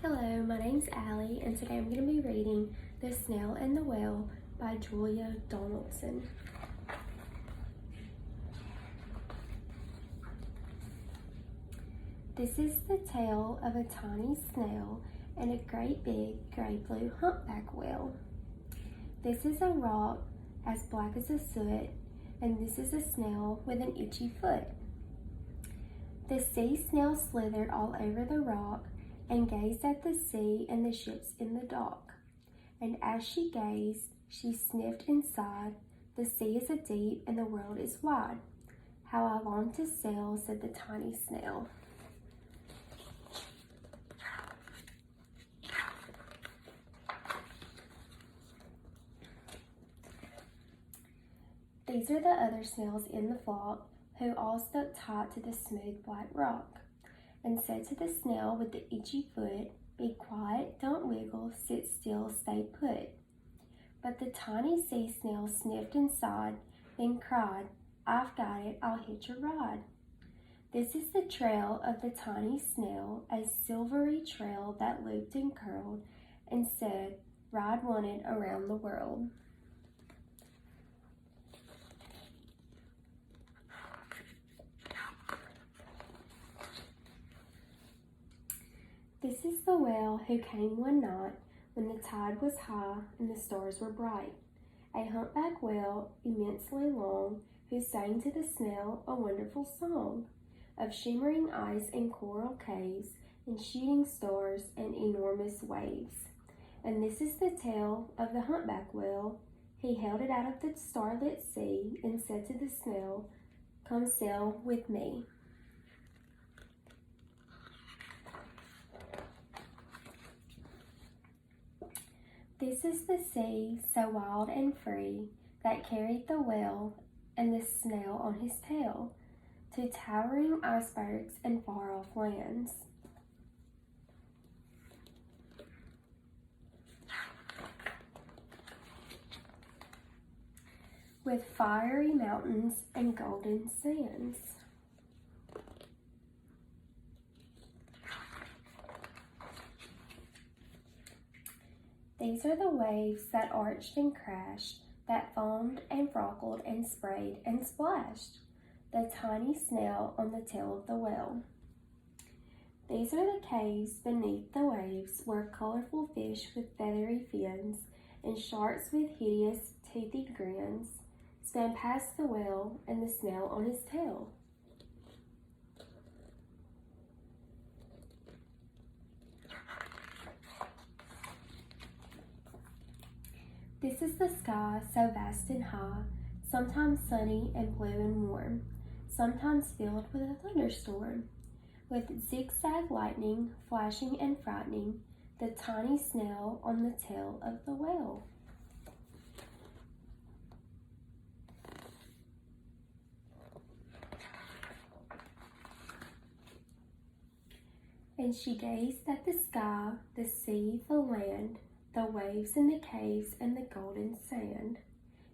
Hello, my name's Allie, and today I'm going to be reading The Snail and the Whale by Julia Donaldson. This is the tale of a tiny snail and a great big gray blue humpback whale. This is a rock as black as a soot, and this is a snail with an itchy foot. The sea snail slithered all over the rock and gazed at the sea and the ships in the dock. And as she gazed, she sniffed and sighed, "The sea is a deep and the world is wide. How I long to sail," said the tiny snail. These are the other snails in the flock, who all stuck tight to the smooth black rock, and said to the snail with the itchy foot, "Be quiet, don't wiggle, sit still, stay put." But the tiny sea snail sniffed and sighed, then cried, "I've got it, I'll hitch a ride." This is the trail of the tiny snail, a silvery trail that looped and curled, and said, "Ride wanted around the world." This is the whale who came one night when the tide was high and the stars were bright, a humpback whale immensely long, who sang to the snail a wonderful song of shimmering ice and coral caves and shooting stars and enormous waves. And this is the tale of the humpback whale. He held it out of the starlit sea and said to the snail, "Come sail with me." This is the sea, so wild and free, that carried the whale and the snail on his tail to towering icebergs and far-off lands. With fiery mountains and golden sands. These are the waves that arched and crashed, that foamed and frockled and sprayed and splashed the tiny snail on the tail of the whale. These are the caves beneath the waves, where colorful fish with feathery fins and sharks with hideous toothy grins span past the whale and the snail on his tail. This is the sky, so vast and high, sometimes sunny and blue and warm, sometimes filled with a thunderstorm, with zigzag lightning flashing and frightening the tiny snail on the tail of the whale. And she gazed at the sky, the sea, the land, the waves and the caves and the golden sand.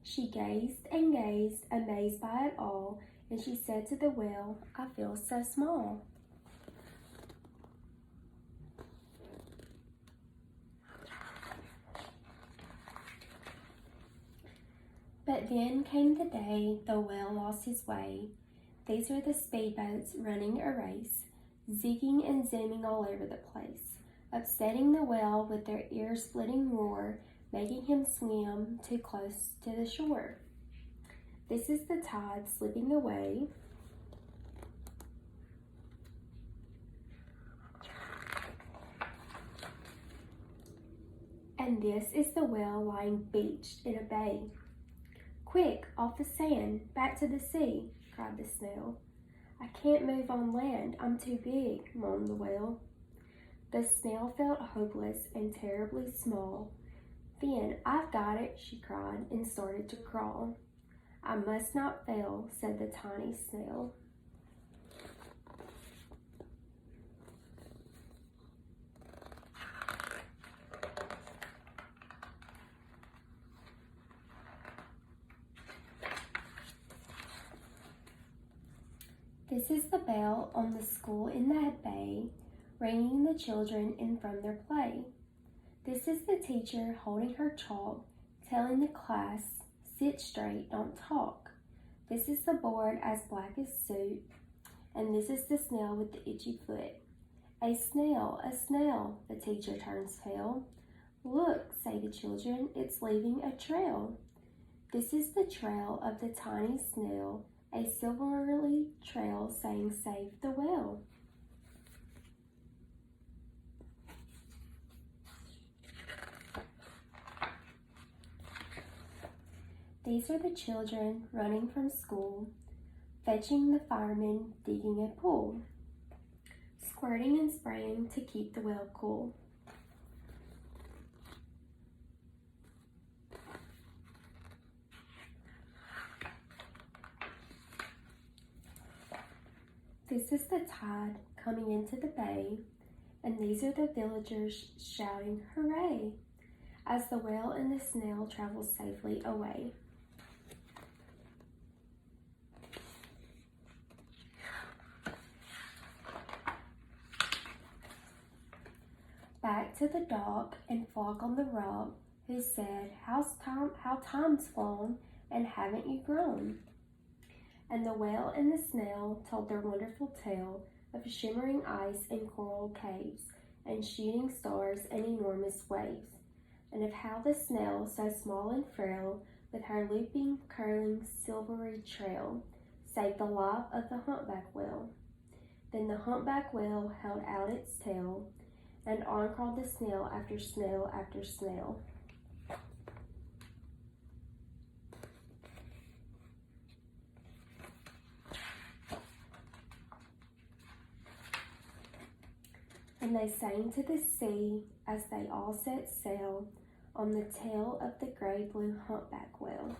She gazed and gazed, amazed by it all, and she said to the whale, "I feel so small." But then came the day the whale lost his way. These were the speedboats running a race, zigging and zooming all over the place, upsetting the whale with their ear-splitting roar, making him swim too close to the shore. This is the tide slipping away, and this is the whale lying beached in a bay. "Quick, off the sand, back to the sea," cried the snail. "I can't move on land, I'm too big," moaned the whale. The snail felt hopeless and terribly small. Then, "I've got it," she cried, and started to crawl. "I must not fail," said the tiny snail. This is the bell on the school in that bay, ringing the children in from their play. This is the teacher holding her chalk, telling the class, sit straight, don't talk. This is the board as black as soot, and this is the snail with the itchy foot. A snail, the teacher turns pale. Look, say the children, it's leaving a trail. This is the trail of the tiny snail, a silvery trail saying save the whale. These are the children running from school, fetching the fireman, digging a pool, squirting and spraying to keep the well cool. This is the tide coming into the bay, and these are the villagers shouting hooray as the whale and the snail travel safely away. Back to the dog and Flock on the rock, who said, how time's flown, and haven't you grown? And the whale and the snail told their wonderful tale of shimmering ice and coral caves, and shooting stars and enormous waves, and of how the snail, so small and frail, with her looping, curling, silvery trail, saved the life of the humpback whale. Then the humpback whale held out its tail, and on crawled the snail after snail after snail. And they sang to the sea as they all set sail on the tail of the gray blue humpback whale.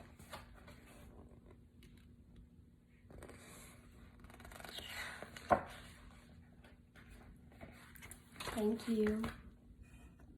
Thank you.